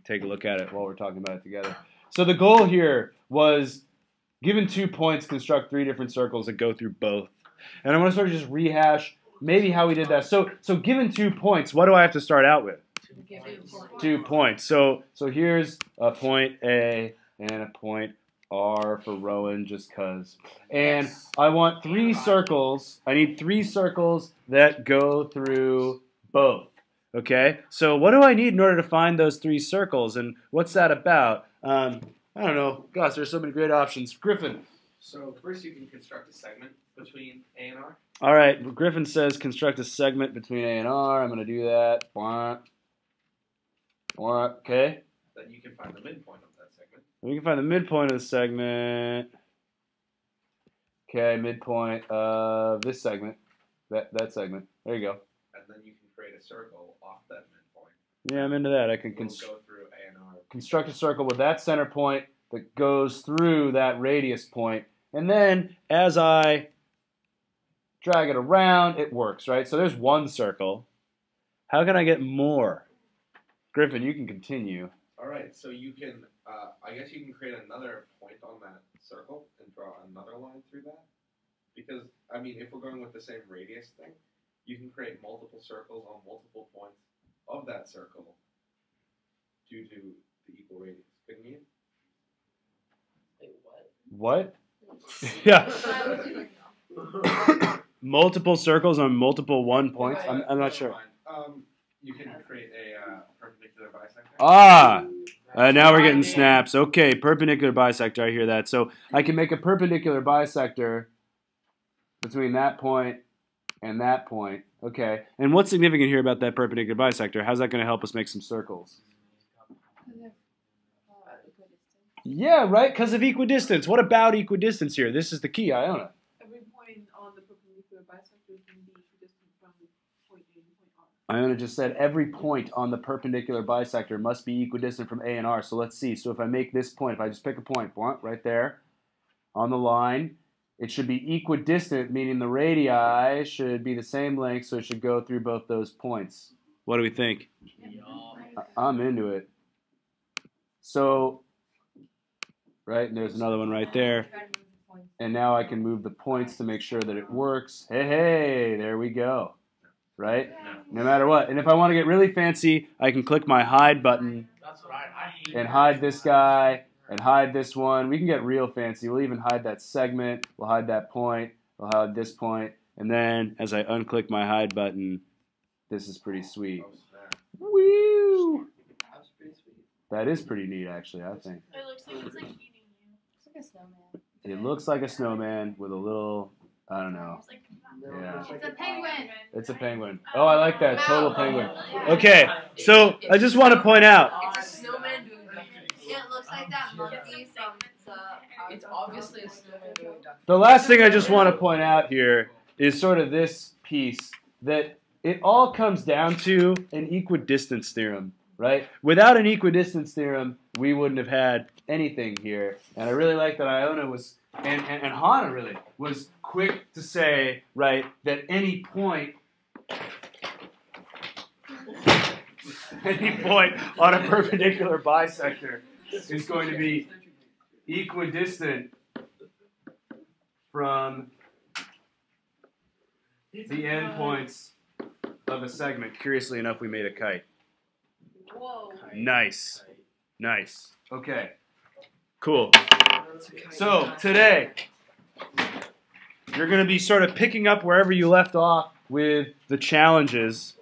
take a look at it while we're talking about it together. So the goal here was, given 2 points, construct 3 different circles that go through both. And I want to sort of just rehash maybe how we did that. So given 2 points, what do I have to start out with? 2 points. So here's a point A and a point R for Rowan, just cause. And I want 3 circles. I need 3 circles that go through both. Okay? So what do I need in order to find those 3 circles? And what's that about? I don't know. Gosh, there's so many great options. Griffin. So first you can construct a segment between A and R. All right. Griffin says construct a segment between A and R. I'm going to do that. Okay. Then you can find the midpoint of that segment. We can find the midpoint of the segment. Okay, midpoint of this segment. That segment. There you go. And then you can create a circle off that midpoint. Yeah, I'm into that. I can Go through A and R. construct a circle with that center point that goes through that radius point. And then as I drag it around, it works, right? So there's 1 circle. How can I get more? Griffin, you can continue. All right, so you can, I guess you can create another point on that circle and draw another line through that. Because, I mean, if we're going with the same radius thing, you can create multiple circles on multiple points of that circle due to the equal radius. Couldn't you? Wait, what? What? Yeah. Multiple circles on multiple 1 points? I'm not sure. You can create a perpendicular bisector. Ah! Now we're getting snaps. Okay, perpendicular bisector. I hear that. So I can make a perpendicular bisector between that point and that point. Okay. And what's significant here about that perpendicular bisector? How's that going to help us make some circles? Yeah, right? Because of equidistance. What about equidistance here? This is the key, Iona. Every point on the perpendicular bisector can be equidistant from point A to point R. Iona just said every point on the perpendicular bisector must be equidistant from A and R. So let's see. So if I make this point, if I just pick a point, right there on the line, it should be equidistant, meaning the radii should be the same length, so it should go through both those points. What do we think? I'm into it. So, right, and there's another one right there. And now I can move the points to make sure that it works. Hey, there we go. Right? No matter what. And if I want to get really fancy, I can click my hide button and hide this guy and hide this one. We can get real fancy. We'll even hide that segment. We'll hide that point. We'll hide this point. And then as I unclick my hide button, this is pretty sweet. Woo! That's pretty sweet. That is pretty neat, actually, I think. It looks like it's like eating you. It's like a snowman. It looks like a snowman with a little, I don't know. It's like, Yeah. it's a penguin. It's a penguin. Oh, I like that. Total penguin. Okay, so I just want to point out. It's a snowman doing that. Yeah, it looks like that monkey from the. It's obviously a snowman doing that. The last thing I just want to point out here is sort of this piece, that it all comes down to an equidistance theorem, right? Without an equidistance theorem, we wouldn't have had anything here. And I really like that Iona was, and Hannah really, was quick to say, right, that any point on a perpendicular bisector is going to be equidistant from the endpoints of a segment. Curiously enough, we made a kite. Whoa. Nice. Nice. Okay. Cool. So today, you're going to be sort of picking up wherever you left off with the challenges